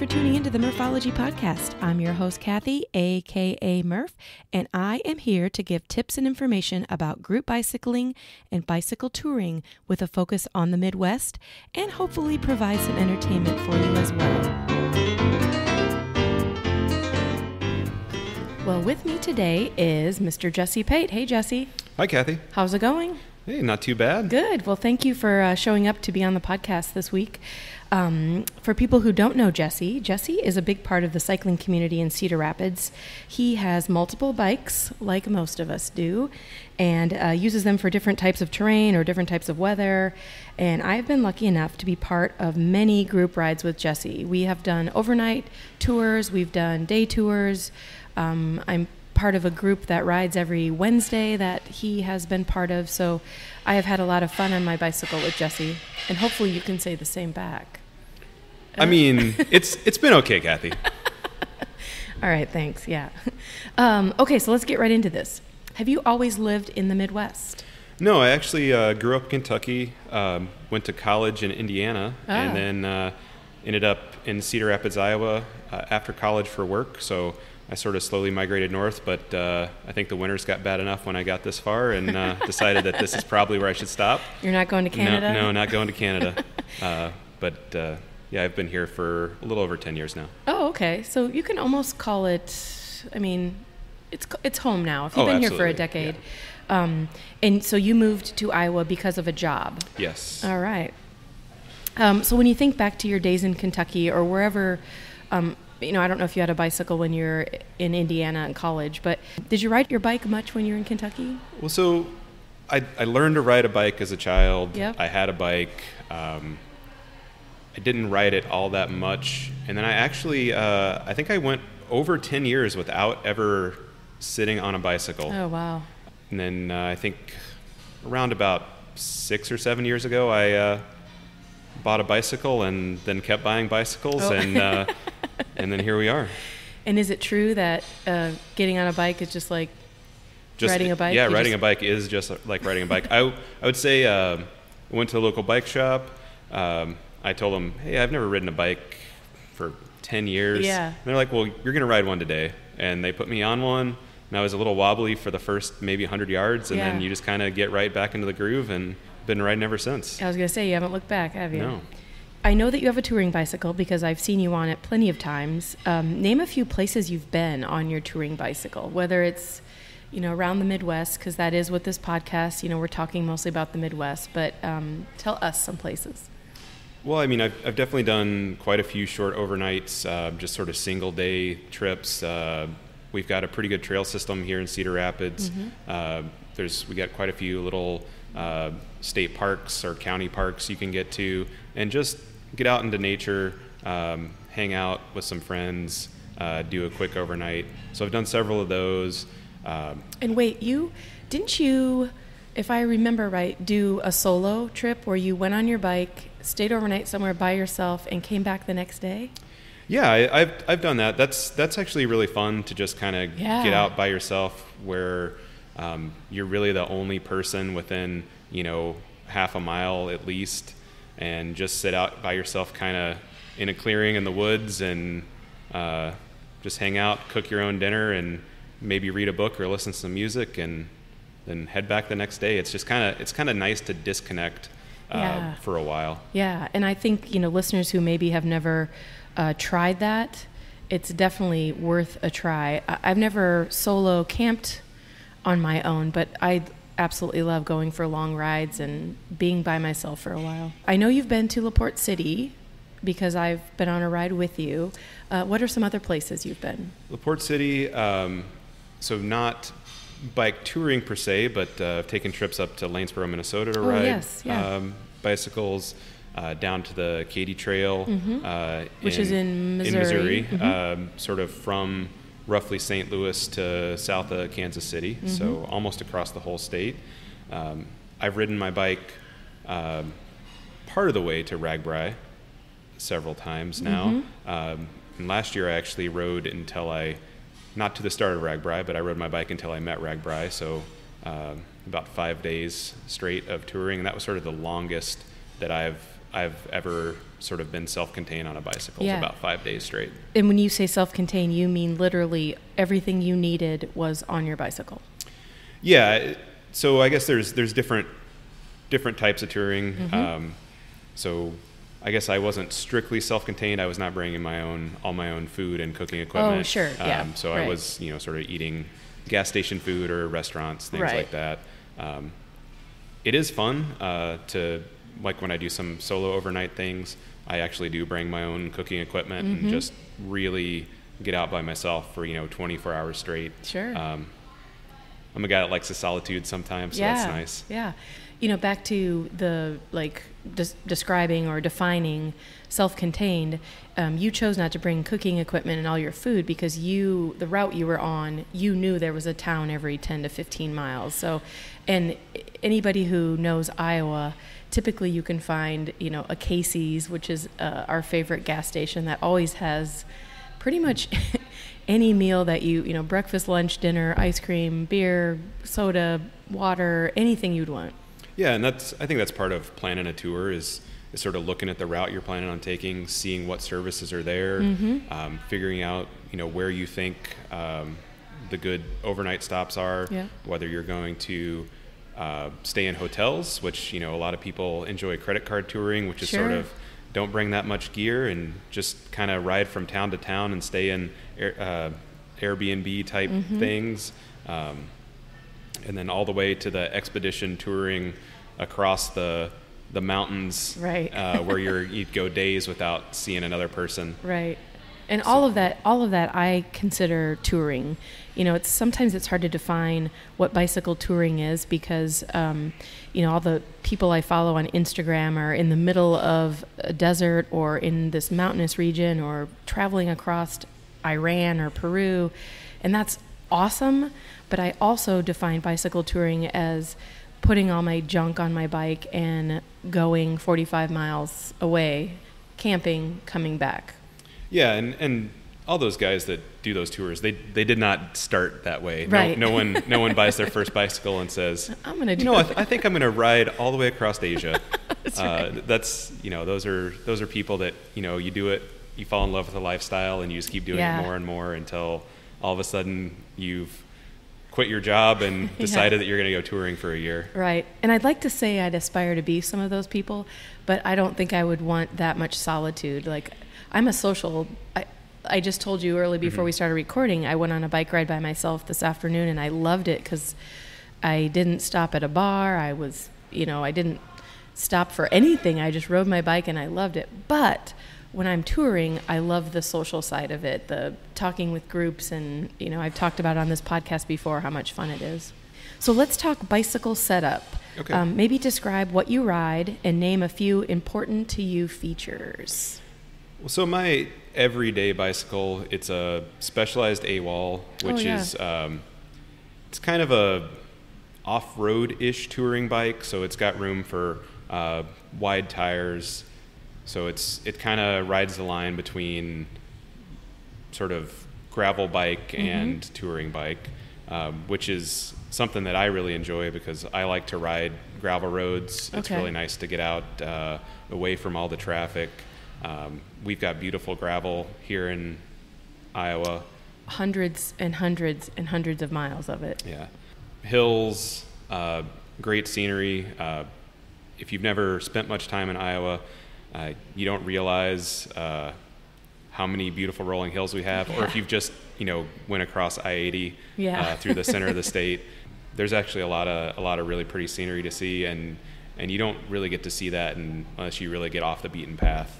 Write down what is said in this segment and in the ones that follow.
tuning into the Murphology Podcast. I'm your host, Kathy, aka Murph, and I am here to give tips and information about group bicycling and bicycle touring with a focus on the Midwest and hopefully provide some entertainment for you as well. Well, with me today is Mr. Jesse Pate. Hey, Jesse. Hi, Kathy. How's it going? Hey, not too bad. Good. Well, thank you for showing up to be on the podcast this week. For people who don't know Jesse is a big part of the cycling community in Cedar Rapids. He has multiple bikes, like most of us do, and uses them for different types of terrain or different types of weather. And I've been lucky enough to be part of many group rides with Jesse. We have done overnight tours. We've done day tours. I'm part of a group that rides every Wednesday that he has been part of. So I have had a lot of fun on my bicycle with Jesse, and hopefully you can say the same back. I mean, it's been okay, Kathy. All right, thanks. Yeah. Okay, so let's get right into this. Have you always lived in the Midwest? No, I actually grew up in Kentucky, went to college in Indiana, and then ended up in Cedar Rapids, Iowa after college for work. So I sort of slowly migrated north, but I think the winters got bad enough when I got this far and decided that this is probably where I should stop. You're not going to Canada? No, not going to Canada. Yeah, I've been here for a little over 10 years now. Oh, okay. So you can almost call it, I mean, it's home now. If you've been here for a decade. Yeah. And so you moved to Iowa because of a job? Yes. All right. So when you think back to your days in Kentucky or wherever, I don't know if you had a bicycle when you were in Indiana in college, but did you ride your bike much when you were in Kentucky? Well, so I learned to ride a bike as a child. Yep. I had a bike. I didn't ride it all that much. And then I actually, I think I went over 10 years without ever sitting on a bicycle. Oh, wow. And then I think around about 6 or 7 years ago, I bought a bicycle and then kept buying bicycles. Oh. And then here we are. And is it true that getting on a bike is just like riding a bike? Yeah, riding a bike is just like riding a bike. I would say I went to the local bike shop. I told them, hey, I've never ridden a bike for 10 years. Yeah. And they're like, well, you're going to ride one today. And they put me on one, and I was a little wobbly for the first maybe 100 yards, and then you just kind of get right back into the groove, and been riding ever since. I was going to say, you haven't looked back, have you? No. I know that you have a touring bicycle because I've seen you on it plenty of times. Name a few places you've been on your touring bicycle, whether it's around the Midwest, because that is what this podcast, we're talking mostly about the Midwest, but tell us some places. Well, I mean, I've definitely done quite a few short overnights, just sort of single day trips. We've got a pretty good trail system here in Cedar Rapids. Mm-hmm. We got quite a few little state parks or county parks you can get to, and just get out into nature, hang out with some friends, do a quick overnight. So I've done several of those. And wait, didn't you, if I remember right, do a solo trip where you went on your bike, stayed overnight somewhere by yourself, and came back the next day? Yeah, I've done that. That's actually really fun to just kind of get out by yourself, where you're really the only person within half a mile at least, and just sit out by yourself, kind of in a clearing in the woods, and just hang out, cook your own dinner, and maybe read a book or listen to some music, and then head back the next day. It's just kind of nice to disconnect for a while. Yeah, and I think listeners who maybe have never tried that, it's definitely worth a try. I've never solo camped on my own, but I absolutely love going for long rides and being by myself for a while. I know you've been to LaPorte City because I've been on a ride with you. What are some other places you've been? LaPorte City, so not bike touring per se, but I've taken trips up to Lanesboro, Minnesota to ride bicycles, down to the Katy Trail, which is in Missouri. In Missouri, sort of from roughly St. Louis to south of Kansas City, so almost across the whole state. I've ridden my bike part of the way to Ragbri several times now. And last year I actually rode until not to the start of Ragbri, but I rode my bike until I met Ragbri, so about 5 days straight of touring, and that was sort of the longest that I've I've ever sort of been self-contained on a bicycle for about 5 days straight. And when you say self-contained, you mean literally everything you needed was on your bicycle? Yeah. So I guess there's different types of touring. Mm-hmm. So I guess I wasn't strictly self-contained. I was not bringing all my own food and cooking equipment. Oh, sure. Yeah. So I was, sort of eating gas station food or restaurants, things like that. It is fun to, like when I do some solo overnight things, I actually do bring my own cooking equipment and just really get out by myself for, 24 hours straight. Sure. I'm a guy that likes the solitude sometimes, so that's nice. Yeah. Back to the describing or defining self-contained, you chose not to bring cooking equipment and all your food because the route you were on, you knew there was a town every 10 to 15 miles. So, and anybody who knows Iowa, typically you can find, a Casey's, which is our favorite gas station that always has pretty much any meal that breakfast, lunch, dinner, ice cream, beer, soda, water, anything you'd want. Yeah, and I think that's part of planning a tour is sort of looking at the route you're planning on taking, seeing what services are there, figuring out, where you think the good overnight stops are, whether you're going to stay in hotels, which, a lot of people enjoy credit card touring, which is sort of don't bring that much gear and just kind of ride from town to town and stay in Airbnb type things. And then all the way to the expedition touring across the mountains, where you'd go days without seeing another person. Right. And all of that I consider touring. Sometimes it's hard to define what bicycle touring is because, all the people I follow on Instagram are in the middle of a desert or in this mountainous region or traveling across Iran or Peru. And that's awesome. But I also define bicycle touring as putting all my junk on my bike and going 45 miles away, camping, coming back. Yeah, and all those guys that do those tours, they did not start that way. Right. No one buys their first bicycle and says, I'm going to do I think I'm going to ride all the way across Asia. That's right. Those are people that, you do it, you fall in love with the lifestyle and you just keep doing it more and more until all of a sudden you've quit your job and decided that you're going to go touring for a year. Right. And I'd like to say I'd aspire to be some of those people, but I don't think I would want that much solitude. Like, I'm a social... I just told you early before we started recording, I went on a bike ride by myself this afternoon, and I loved it because I didn't stop at a bar. I didn't stop for anything. I just rode my bike, and I loved it. But when I'm touring, I love the social side of it, the talking with groups, and, I've talked about on this podcast before how much fun it is. So let's talk bicycle setup. Okay. Maybe describe what you ride and name a few important to you features. Well, so my everyday bicycle, it's a Specialized AWOL, which is it's kind of a off-road-ish touring bike. So it's got room for wide tires. So it kind of rides the line between sort of gravel bike and touring bike, which is something that I really enjoy because I like to ride gravel roads. It's really nice to get out away from all the traffic. We've got beautiful gravel here in Iowa. Hundreds and hundreds and hundreds of miles of it. Yeah. Hills, great scenery. If you've never spent much time in Iowa, you don't realize how many beautiful rolling hills we have. Or if you've just, went across I-80 through the center of the state, there's actually a lot of really pretty scenery to see, and you don't really get to see that unless you really get off the beaten path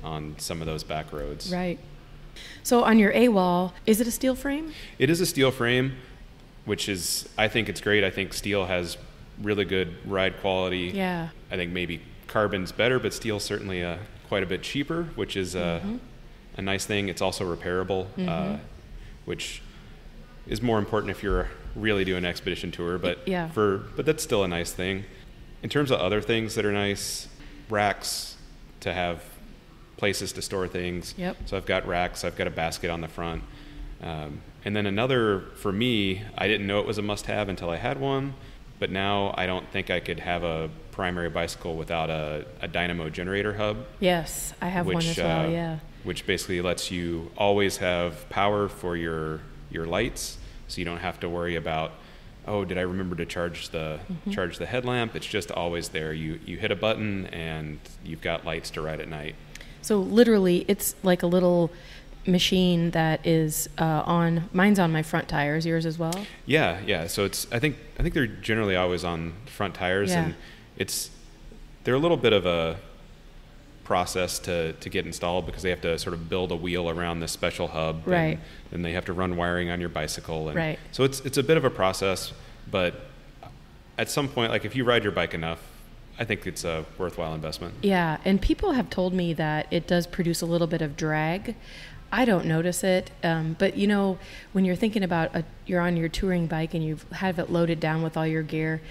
on some of those back roads. Right. So on your AWOL, is it a steel frame? It is a steel frame, I think it's great. I think steel has really good ride quality. Yeah. I think maybe carbon's better, but steel's certainly quite a bit cheaper, which is a nice thing. It's also repairable, which is more important if you're really doing an expedition tour, but that's still a nice thing. In terms of other things that are nice, racks to have places to store things. Yep. So I've got racks, I've got a basket on the front. And then another, for me, I didn't know it was a must-have until I had one. But now I don't think I could have a primary bicycle without a dynamo generator hub. Yes, I have one as well, yeah. Which basically lets you always have power for your lights, so you don't have to worry about, oh, did I remember to charge the headlamp? It's just always there. You hit a button and you've got lights to ride at night. So literally, it's like a little machine that is mine's on my front tires. Yours as well? Yeah. So I think they're generally always on front tires, and they're a little bit of a process to get installed because they have to sort of build a wheel around this special hub, right? And they have to run wiring on your bicycle, and right. So it's a bit of a process, but at some point, like if you ride your bike enough, I think it's a worthwhile investment. Yeah, and people have told me that it does produce a little bit of drag. I don't notice it, but when you're thinking about you're on your touring bike and you have it loaded down with all your gear,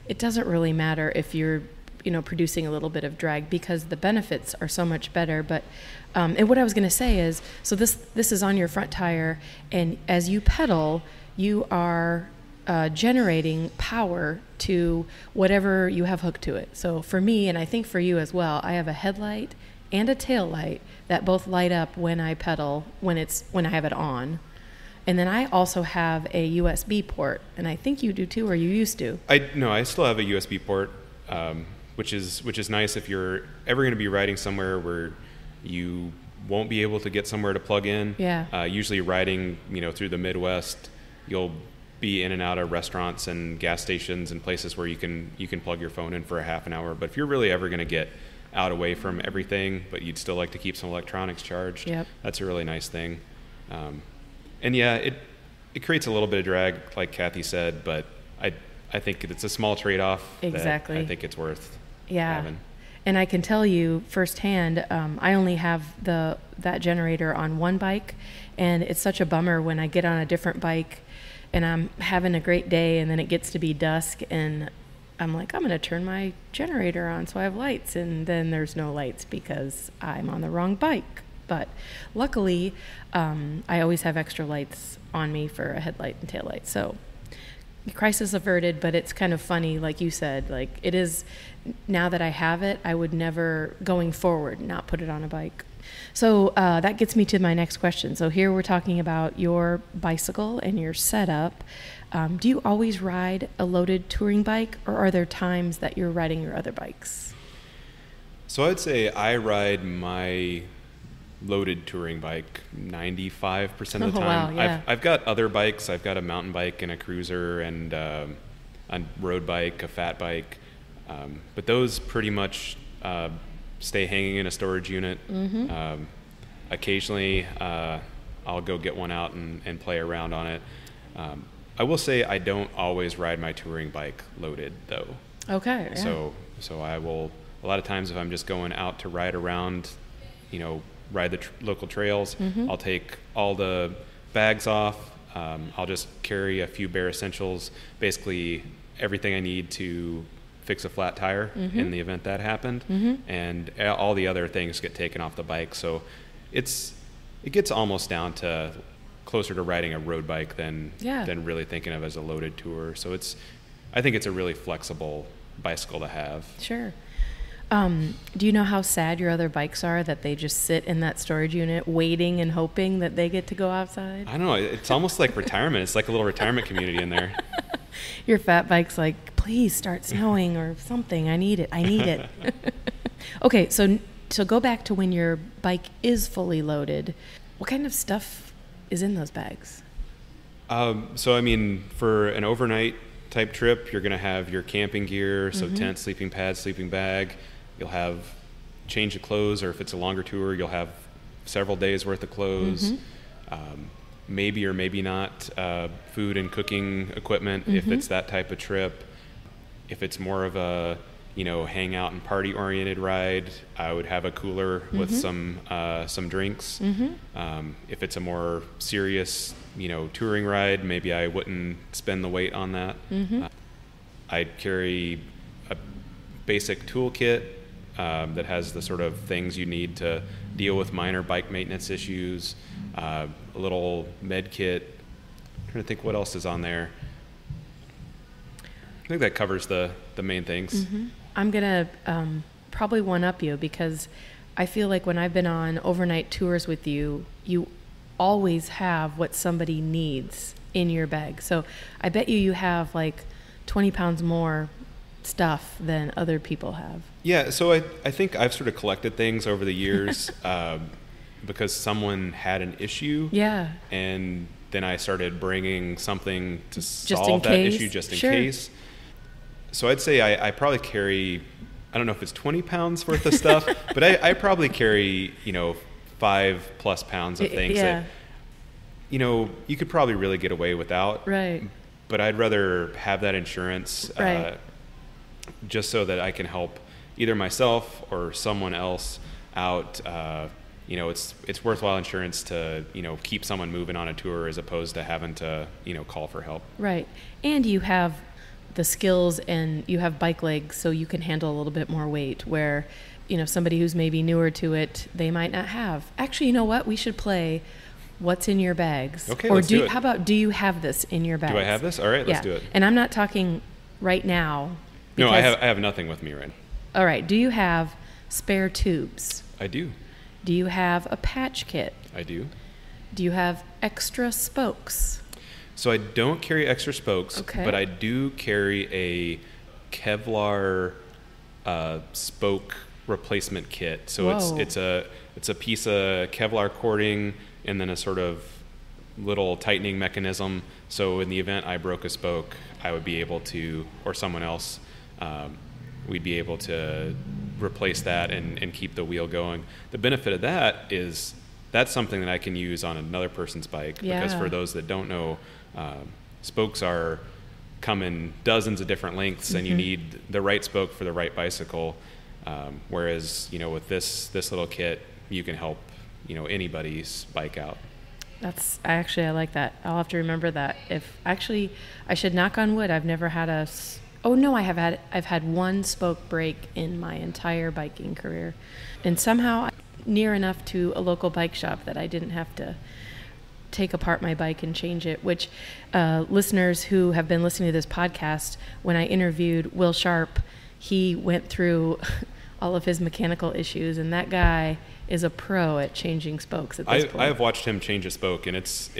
it doesn't really matter if you're producing a little bit of drag because the benefits are so much better. But and what I was going to say is, so this is on your front tire, and as you pedal, you are generating power to whatever you have hooked to it. So for me, and I think for you as well, I have a headlight and a tail light that both light up when I pedal, when I have it on. And then I also have a USB port, and I think you do too, or you used to. I still have a USB port, which is nice if you're ever going to be riding somewhere where you won't be able to get somewhere to plug in. Yeah. Usually riding, through the Midwest, you'll be in and out of restaurants and gas stations and places where you can plug your phone in for a half an hour. But if you're really ever going to get out away from everything, but you'd still like to keep some electronics charged, yep. That's a really nice thing. And yeah, it creates a little bit of drag, like Kathy said, but I think it's a small trade-off. Exactly. That I think it's worth having. And I can tell you firsthand, I only have that generator on one bike, and it's such a bummer when I get on a different bike and I'm having a great day, and then it gets to be dusk, and I'm like, I'm going to turn my generator on so I have lights, and then there's no lights because I'm on the wrong bike. But luckily, I always have extra lights on me for a headlight and taillight. So crisis averted, but it's kind of funny, like you said, like it is, now that I have it, I would never, going forward, not put it on a bike. So that gets me to my next question. So here we're talking about your bicycle and your setup. Do you always ride a loaded touring bike, or are there times that you're riding your other bikes? So I'd say I ride my loaded touring bike 95% of the time. Wow, yeah. I've got other bikes. I've got a mountain bike and a cruiser and a road bike, a fat bike. But those pretty much stay hanging in a storage unit. Mm-hmm. Occasionally, I'll go get one out and play around on it. I will say I don't always ride my touring bike loaded, though. Okay. Yeah. So I will, a lot of times if I'm just going out to ride around, ride the local trails, mm-hmm. I'll take all the bags off. I'll just carry a few bare essentials, basically everything I need to fix a flat tire mm-hmm. in the event that happened, mm-hmm. and all the other things get taken off the bike. So it gets almost down to closer to riding a road bike than really thinking of as a loaded tour. So I think it's a really flexible bicycle to have. Sure. Do you know how sad your other bikes are that they just sit in that storage unit waiting and hoping that they get to go outside? I don't know. It's almost like retirement. It's like a little retirement community in there. Your fat bike's like, please start snowing or something. I need it. Okay, so go back to when your bike is fully loaded. What kind of stuff is in those bags? So, I mean, for an overnight type trip, you're going to have your camping gear, so mm-hmm. tent, sleeping pad, sleeping bag. You'll have change of clothes, or if it's a longer tour, you'll have several days worth of clothes. Mm-hmm. Maybe or maybe not food and cooking equipment mm-hmm. if it's that type of trip. If it's more of a hang out and party oriented ride, I would have a cooler mm-hmm. with some drinks. Mm-hmm. If it's a more serious touring ride, maybe I wouldn't spend the weight on that. Mm-hmm. I'd carry a basic toolkit that has the sort of things you need to deal with minor bike maintenance issues, a little med kit. I'm trying to think what else is on there. I think that covers the main things. Mm-hmm. I'm going to probably one-up you, because I feel like when I've been on overnight tours with you, you always have what somebody needs in your bag. So I bet you have like 20 pounds more stuff than other people have. Yeah, so I think I've sort of collected things over the years because someone had an issue. Yeah. And then I started bringing something to solve that issue just in case. So I'd say I probably carry, I don't know if it's 20 pounds worth of stuff, but I probably carry, 5+ pounds of things that, you could probably really get away without. Right. But I'd rather have that insurance just so that I can help either myself or someone else out. It's worthwhile insurance to, keep someone moving on a tour as opposed to having to, call for help. Right. And you have the skills and you have bike legs, so you can handle a little bit more weight, where, somebody who's maybe newer to it, they might not have. Actually, you know what? We should play What's in Your Bags. Okay, let's do it. How about, do you have this in your bags? Do I have this? All right, let's do it. And I'm not talking right now. No, I have nothing with me right now. All right. Do you have spare tubes? I do. Do you have a patch kit? I do. Do you have extra spokes? So I don't carry extra spokes, okay, but I do carry a Kevlar spoke replacement kit. So it's a piece of Kevlar cording and then a sort of little tightening mechanism. So in the event I broke a spoke, I would be able to, or someone else, we'd be able to replace that and keep the wheel going. The benefit of that is that's something that I can use on another person's bike, because for those that don't know, spokes come in dozens of different lengths, and you need the right spoke for the right bicycle. Whereas, with this little kit, you can help, anybody's bike out. I like that. I'll have to remember that. I should knock on wood. I've never had I've had one spoke break in my entire biking career, and somehow near enough to a local bike shop that I didn't have to take apart my bike and change it, which listeners who have been listening to this podcast, when I interviewed Will Sharp, he went through all of his mechanical issues, and that guy is a pro at changing spokes at this point. I have watched him change a spoke, and it's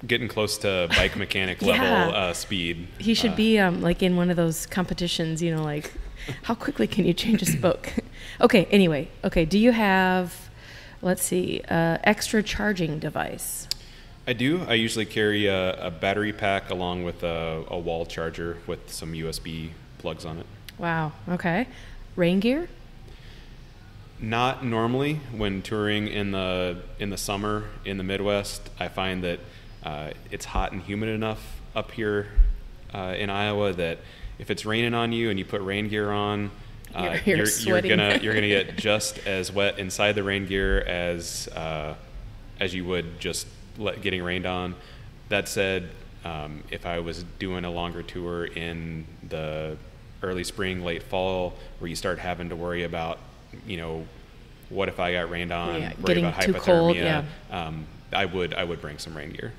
getting close to bike mechanic level speed. He should be like in one of those competitions, like how quickly can you change a spoke? Okay, do you have, extra charging device? I do. I usually carry a battery pack along with a wall charger with some USB plugs on it. Wow. Okay. Rain gear? Not normally. When touring in the summer in the Midwest, I find that it's hot and humid enough up here in Iowa that if it's raining on you and you put rain gear on, you're gonna get just as wet inside the rain gear as you would just getting rained on. That said, if I was doing a longer tour in the early spring, late fall, where you start having to worry about, what if I got rained on, worry about hypothermia, I would bring some rain gear.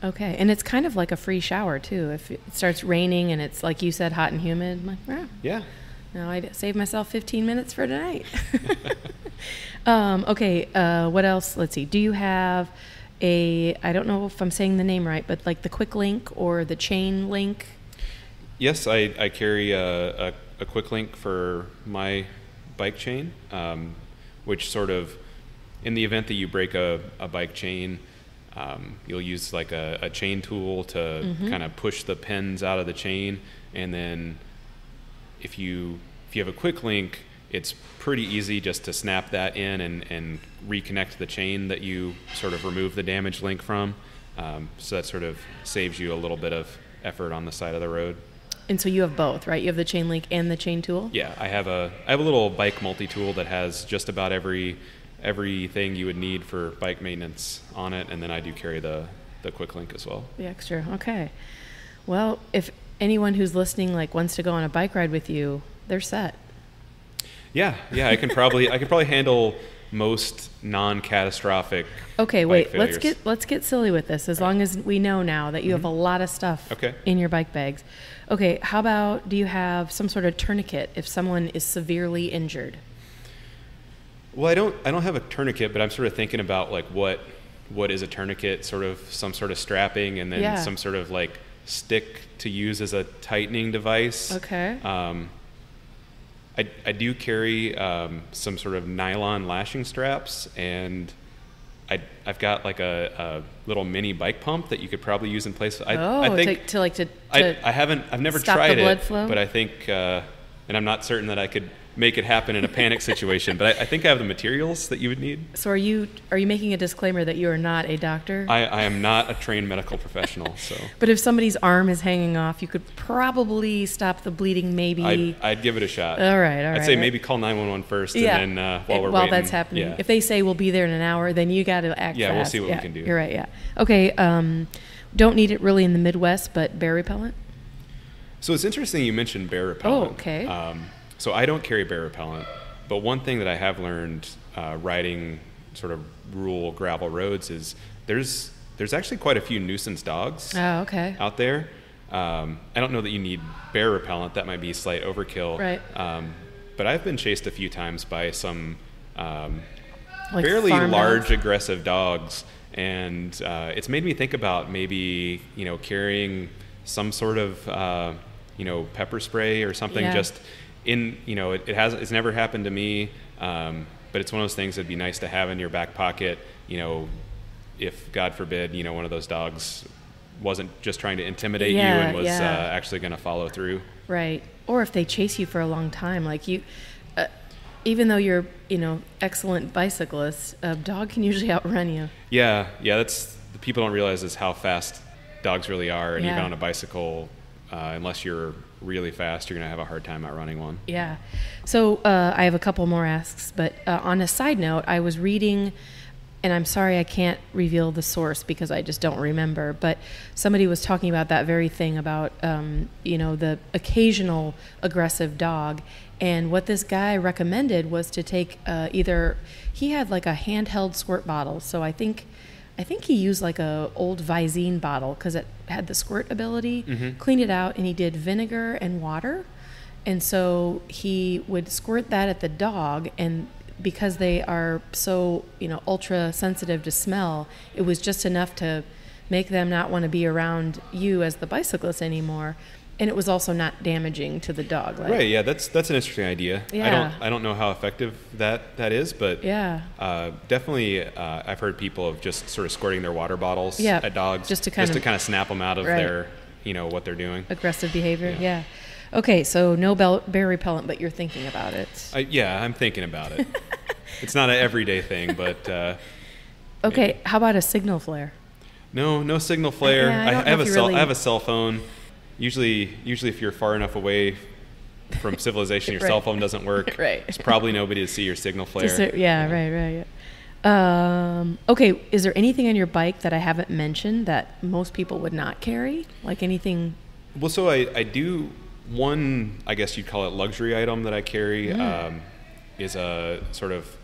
Okay, and it's kind of like a free shower too. If it starts raining and it's, like you said, hot and humid, I'm like, yeah. Now I saved myself 15 minutes for tonight. What else? Let's see. Do you have I don't know if I'm saying the name right, but like the quick link or the chain link? Yes, I carry a quick link for my bike chain, which sort of, in the event that you break a bike chain, you'll use like a chain tool to kind of push the pins out of the chain, and then if you have a quick link, it's pretty easy just to snap that in and reconnect the chain that you sort of remove the damaged link from. So that sort of saves you a little bit of effort on the side of the road. And so you have both, right? You have the chain link and the chain tool? Yeah, I have a little bike multi-tool that has just about everything you would need for bike maintenance on it, and then I do carry the quick link as well. The extra, okay. Well, if anyone who's listening wants to go on a bike ride with you, they're set. Yeah, I can probably handle most non-catastrophic. Okay, wait. Failures. Let's get silly with this. As long as we know now that you have a lot of stuff in your bike bags. Okay, how about, do you have some sort of tourniquet if someone is severely injured? Well, I don't have a tourniquet, but I'm sort of thinking about like what is a tourniquet, sort of some sort of strapping, and then some sort of like stick to use as a tightening device. Okay. I do carry some sort of nylon lashing straps, and I've got like a little mini bike pump that you could probably use in place. I think I've never tried the blood it, flow? but I think, and I'm not certain that I could make it happen in a panic situation, but I think I have the materials that you would need. So are you making a disclaimer that you are not a doctor? I am not a trained medical professional. So. But if somebody's arm is hanging off, you could probably stop the bleeding, maybe. I'd give it a shot. All right. I'd say maybe call 911 first, and then while we're waiting. That's happening. If they say we'll be there in an hour, then you got to act fast. Yeah, we'll see what we can do. You're right, yeah. Okay, don't need it really in the Midwest, but bear repellent? So it's interesting you mentioned bear repellent. Oh, okay. So I don't carry bear repellent, but one thing that I have learned riding sort of rural gravel roads is there's actually quite a few nuisance dogs out there. I don't know that you need bear repellent. That might be slight overkill. Right. But I've been chased a few times by some like fairly large, aggressive dogs, and it's made me think about maybe carrying some sort of pepper spray or something just. It's never happened to me, but it's one of those things that'd be nice to have in your back pocket, if God forbid, one of those dogs wasn't just trying to intimidate you and was actually going to follow through. Right. Or if they chase you for a long time, like you, even though you're, excellent bicyclist, a dog can usually outrun you. Yeah. That's, people don't realize is how fast dogs really are. And even on a bicycle, unless you're really fast, you're going to have a hard time outrunning one. Yeah. So I have a couple more asks, but on a side note, I was reading, and I'm sorry I can't reveal the source because I just don't remember, but somebody was talking about that very thing about, the occasional aggressive dog. And what this guy recommended was to take he had like a handheld squirt bottle. So I think he used like a old Visine bottle because it had the squirt ability, cleaned it out, and he did vinegar and water. And so he would squirt that at the dog, and because they are so, ultra sensitive to smell, it was just enough to make them not want to be around you as the bicyclist anymore. And it was also not damaging to the dog. Right, yeah, that's an interesting idea. Yeah. I don't know how effective that is, but definitely I've heard people of just sort of squirting their water bottles at dogs just to kind of snap them out of their, what they're doing. Aggressive behavior, yeah. Okay, so no bear repellent, but you're thinking about it. I'm thinking about it. It's not an everyday thing, but... okay, how about a signal flare? No signal flare. I have a cell phone. Usually if you're far enough away from civilization, your cell phone doesn't work. Right. There's probably nobody to see your signal flare. Right. Okay, is there anything on your bike that I haven't mentioned that most people would not carry? Like anything? Well, so I do one, I guess you'd call it luxury item that I carry is a sort of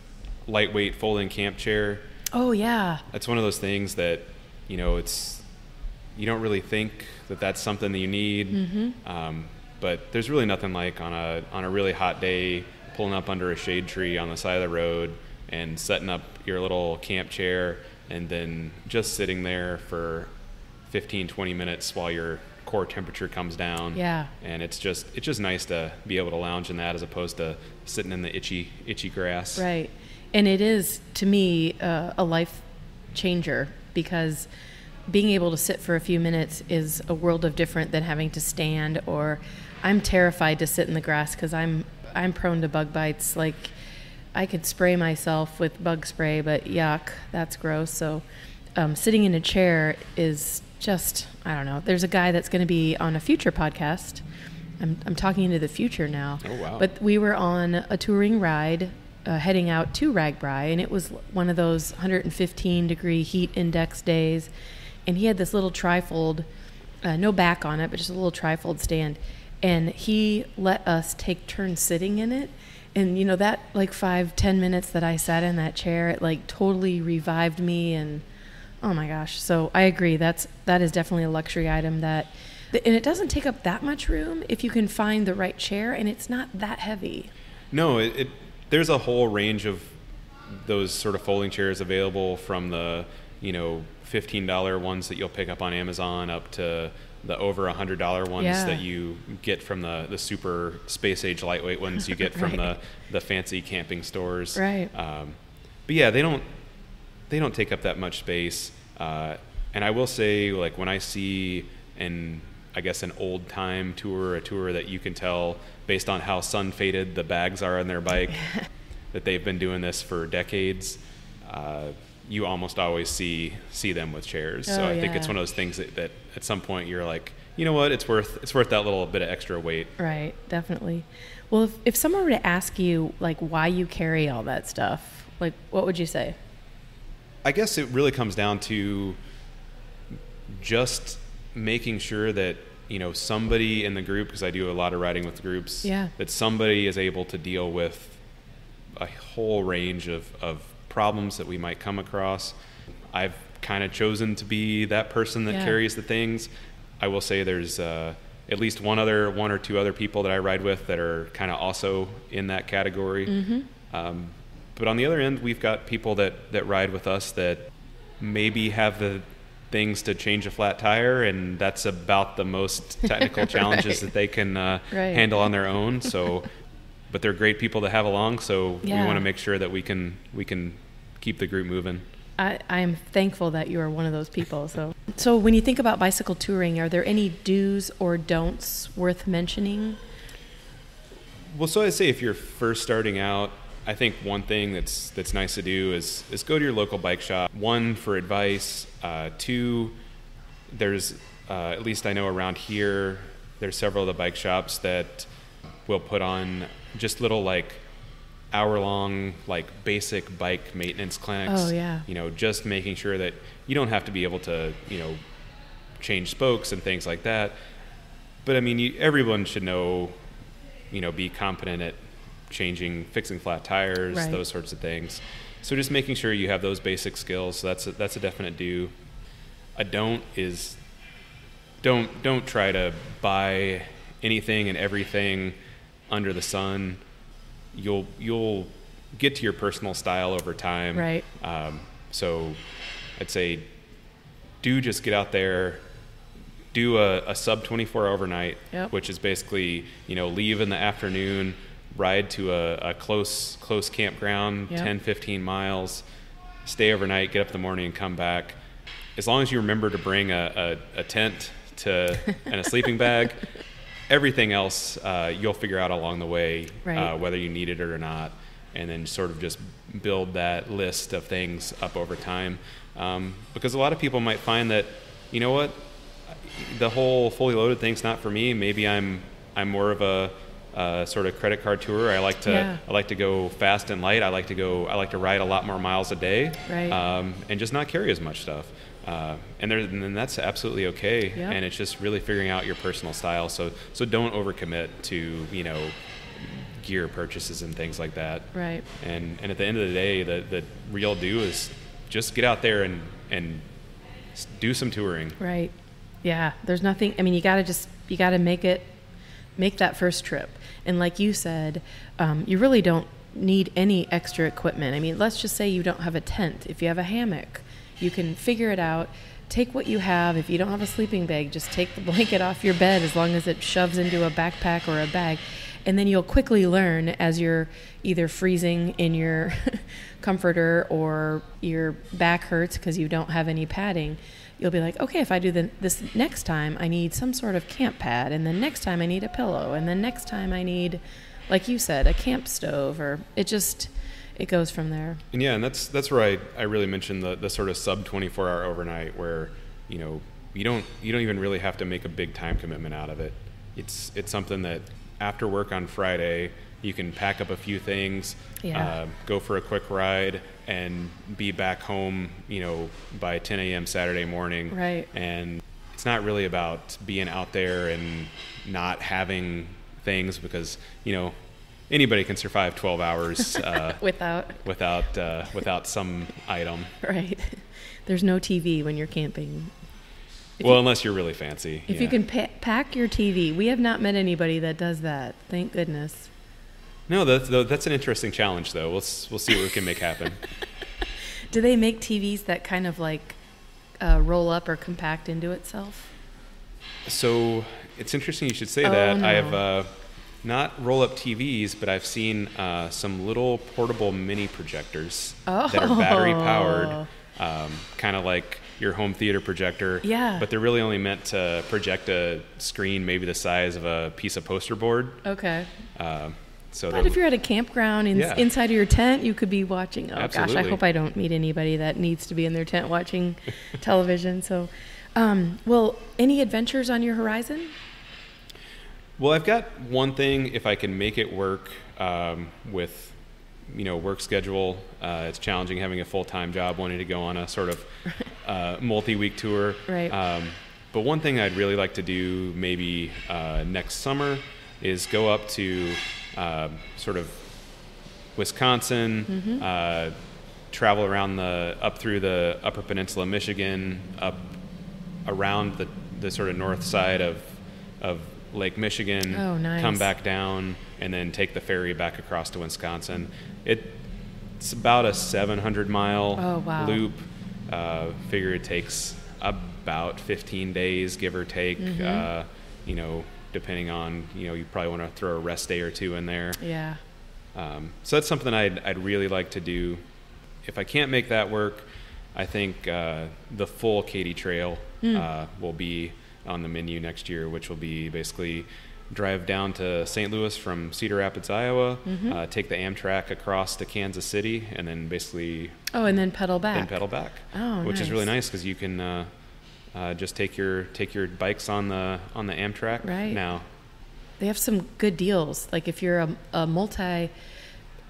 lightweight folding camp chair. Oh, yeah. It's one of those things that, you don't really think that that's something that you need, but there's really nothing like on a really hot day pulling up under a shade tree on the side of the road and setting up your little camp chair and then just sitting there for 15-20 minutes while your core temperature comes down. Yeah. And it's just nice to be able to lounge in that as opposed to sitting in the itchy grass. Right. And it is, to me, a life changer because being able to sit for a few minutes is a world of different than having to stand. Or I'm terrified to sit in the grass because I'm prone to bug bites. Like I could spray myself with bug spray, but yuck, that's gross. So sitting in a chair is just, I don't know. There's a guy that's going to be on a future podcast. I'm talking into the future now. Oh, wow. But we were on a touring ride heading out to Ragbri, and it was one of those 115-degree heat index days. And he had this little trifold, no back on it, but just a little trifold stand. And he let us take turns sitting in it. And, you know, that like 5-10 minutes that I sat in that chair, it like totally revived me. And oh my gosh. So I agree. That is definitely a luxury item and it doesn't take up that much room if you can find the right chair, and it's not that heavy. No, there's a whole range of those sort of folding chairs available, from the, you know, $15 ones that you'll pick up on Amazon up to the over $100 ones that you get from the super space age lightweight ones you get from the fancy camping stores. Right. But yeah, they don't take up that much space. And I will say, like, when I see an old time tour, a tour that you can tell based on how sun faded the bags are on their bike, that they've been doing this for decades, you almost always see them with chairs. So I think it's one of those things that at some point you're like, you know what, it's worth that little bit of extra weight. Right, definitely. Well, if someone were to ask you like why you carry all that stuff, like what would you say? I guess it really comes down to just making sure that, you know, somebody in the group, because I do a lot of riding with groups, that somebody is able to deal with a whole range of problems that we might come across. I've kind of chosen to be that person that carries the things. I will say there's at least one or two other people that I ride with that are kind of also in that category. Mm-hmm. But on the other end, we've got people that ride with us that maybe have the things to change a flat tire, and that's about the most technical challenges that they can handle on their own. So, but they're great people to have along. So we want to make sure that we can keep the group moving. I am thankful that you are one of those people. So when you think about bicycle touring, are there any do's or don'ts worth mentioning? Well, so I'd say if you're first starting out, I think one thing that's nice to do is go to your local bike shop. One, for advice. Two, there's at least I know around here, there's several of the bike shops that will put on just little like hour-long like basic bike maintenance clinics. Oh yeah. You know, just making sure that you don't have to be able to, you know, change spokes and things like that. But I mean, everyone should know, you know, be competent at fixing flat tires, those sorts of things. So just making sure you have those basic skills. So that's a definite do. A don't is don't try to buy anything and everything under the sun. You'll get to your personal style over time. Right. So I'd say do just get out there, do a sub 24 overnight, which is basically, you know, leave in the afternoon, ride to a close campground, 10-15 miles, stay overnight, get up in the morning and come back. As long as you remember to bring a tent and a sleeping bag, everything else you'll figure out along the way, whether you need it or not, and then sort of just build that list of things up over time. Because a lot of people might find that, you know what, the whole fully loaded thing's not for me. Maybe I'm more of a sort of credit card tourer. I like to go fast and light. I like to ride a lot more miles a day, and just not carry as much stuff. And then that's absolutely okay. And it's just really figuring out your personal style. So don't overcommit to, you know, gear purchases and things like that. Right. And at the end of the day, the real do is just get out there and do some touring. Right. Yeah. There's nothing. I mean, you gotta make that first trip. And like you said, you really don't need any extra equipment. I mean, let's just say you don't have a tent. If you have a hammock, you can figure it out. Take what you have. If you don't have a sleeping bag, just take the blanket off your bed as long as it shoves into a backpack or a bag. And then you'll quickly learn as you're either freezing in your comforter or your back hurts because you don't have any padding. You'll be like, okay, if I do this next time, I need some sort of camp pad. And then next time I need a pillow. And then next time I need, like you said, a camp stove. Or it goes from there. And yeah, and that's where I really mentioned the sort of sub 24-hour overnight where, you know, you don't even really have to make a big time commitment out of it. It's something that after work on Friday, you can pack up a few things, go for a quick ride, and be back home, you know, by 10 a.m. Saturday morning. Right. And it's not really about being out there and not having things because, you know, anybody can survive 12 hours without some item. Right. There's no TV when you're camping. Unless you're really fancy. If you can pack your TV. We have not met anybody that does that. Thank goodness. No, that's an interesting challenge, though. We'll see what we can make happen. Do they make TVs that kind of like roll up or compact into itself? So it's interesting you should say that. No. I have not roll-up TVs, but I've seen some little portable mini projectors that are battery-powered, kind of like your home theater projector. Yeah. But they're really only meant to project a screen maybe the size of a piece of poster board. Okay. But if you're at a campground inside of your tent, you could be watching. Oh, Absolutely. Gosh, I hope I don't meet anybody that needs to be in their tent watching television. So, any adventures on your horizon? Well, I've got one thing, if I can make it work with, work schedule. It's challenging having a full-time job, wanting to go on a sort of multi-week tour. Right. But one thing I'd really like to do maybe next summer is go up to sort of Wisconsin, travel around up through the Upper Peninsula, Michigan, up around the sort of north side of Lake Michigan, nice. Come back down, and then take the ferry back across to Wisconsin. It's about a 700-mile loop. Figure it takes about 15 days, give or take, depending on, you probably want to throw a rest day or two in there. Yeah. So that's something I'd really like to do. If I can't make that work, I think the full Katy Trail will be on the menu next year, which will be basically drive down to St. Louis from Cedar Rapids, Iowa, take the Amtrak across to Kansas City, and then basically... and then pedal back. Which is really nice because you can just take your bikes on the Amtrak now. They have some good deals. Like if you're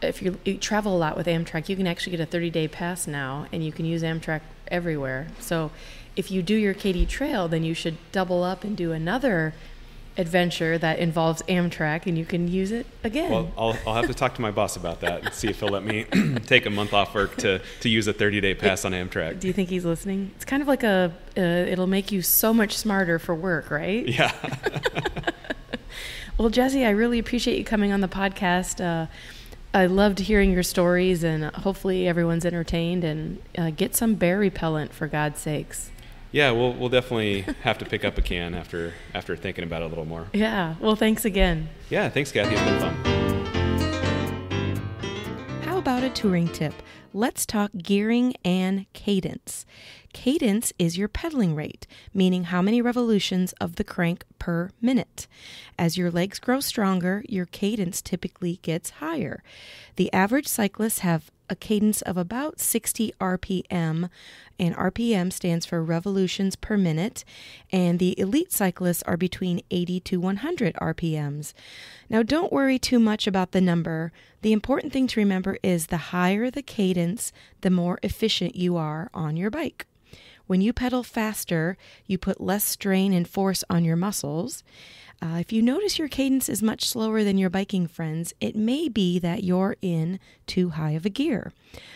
if you travel a lot with Amtrak, you can actually get a 30-day pass now, and you can use Amtrak everywhere. So if you do your Katy Trail, then you should double up and do another adventure that involves Amtrak, and you can use it again. Well, I'll have to talk to my boss about that and see if he'll let me take a month off work to use a 30-day pass on Amtrak. Do you think he's listening? It's kind of like it'll make you so much smarter for work, right? Yeah. Well, Jesse, I really appreciate you coming on the podcast. I loved hearing your stories, and hopefully everyone's entertained, and get some bear repellent, for God's sakes. Yeah, we'll definitely have to pick up a can after thinking about it a little more. Yeah. Well, thanks again. Yeah, thanks, Kathy. It's been fun. How about a touring tip? Let's talk gearing and cadence. Cadence is your pedaling rate, meaning how many revolutions of the crank per minute. As your legs grow stronger, your cadence typically gets higher. The average cyclists have a cadence of about 60 RPM, and RPM stands for revolutions per minute, and the elite cyclists are between 80 to 100 RPMs. Now, don't worry too much about the number. The important thing to remember is the higher the cadence, the more efficient you are on your bike. When you pedal faster, you put less strain and force on your muscles. If you notice your cadence is much slower than your biking friends, it may be that you're in too high of a gear.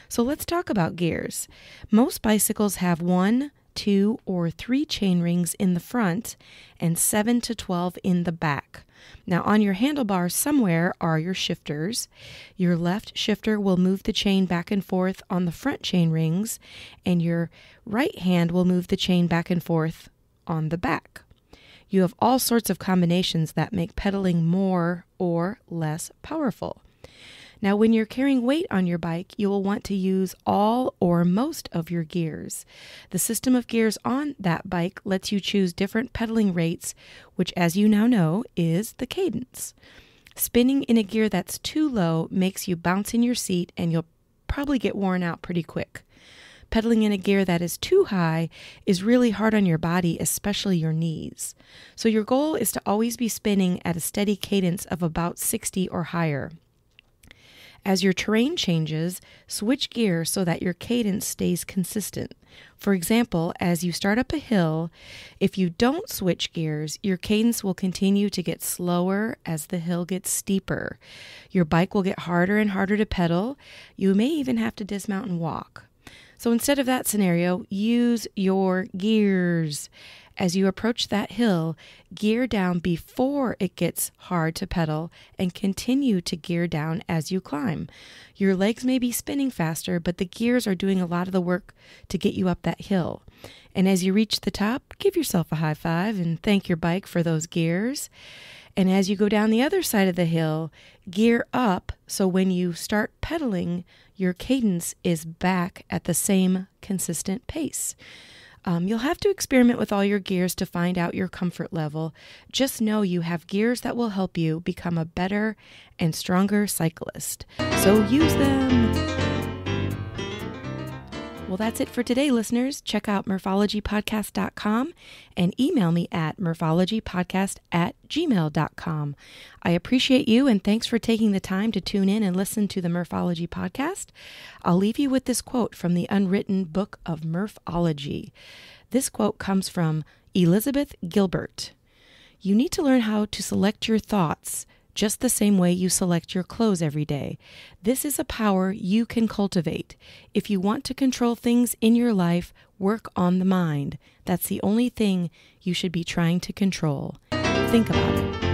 So let's talk about gears. Most bicycles have 1, 2, or 3 chain rings in the front and 7 to 12 in the back. Now on your handlebars somewhere are your shifters. Your left shifter will move the chain back and forth on the front chain rings, and your right hand will move the chain back and forth on the back. You have all sorts of combinations that make pedaling more or less powerful. Now, when you're carrying weight on your bike, you will want to use all or most of your gears. The system of gears on that bike lets you choose different pedaling rates, which, as you now know, is the cadence. Spinning in a gear that's too low makes you bounce in your seat, and you'll probably get worn out pretty quick. Pedaling in a gear that is too high is really hard on your body, especially your knees. So your goal is to always be spinning at a steady cadence of about 60 or higher. As your terrain changes, switch gear so that your cadence stays consistent. For example, as you start up a hill, if you don't switch gears, your cadence will continue to get slower as the hill gets steeper. Your bike will get harder and harder to pedal. You may even have to dismount and walk. So instead of that scenario, use your gears. As you approach that hill, gear down before it gets hard to pedal and continue to gear down as you climb. Your legs may be spinning faster, but the gears are doing a lot of the work to get you up that hill. And as you reach the top, give yourself a high five and thank your bike for those gears. And as you go down the other side of the hill, gear up so when you start pedaling, your cadence is back at the same consistent pace. You'll have to experiment with all your gears to find out your comfort level. Just know you have gears that will help you become a better and stronger cyclist. So use them. Well, that's it for today, listeners. Check out murphologypodcast.com and email me at murphologypodcast@gmail.com. I appreciate you and thanks for taking the time to tune in and listen to the Murphology Podcast. I'll leave you with this quote from the unwritten book of Murphology. This quote comes from Elizabeth Gilbert. You need to learn how to select your thoughts just the same way you select your clothes every day. This is a power you can cultivate. If you want to control things in your life, work on the mind. That's the only thing you should be trying to control. Think about it.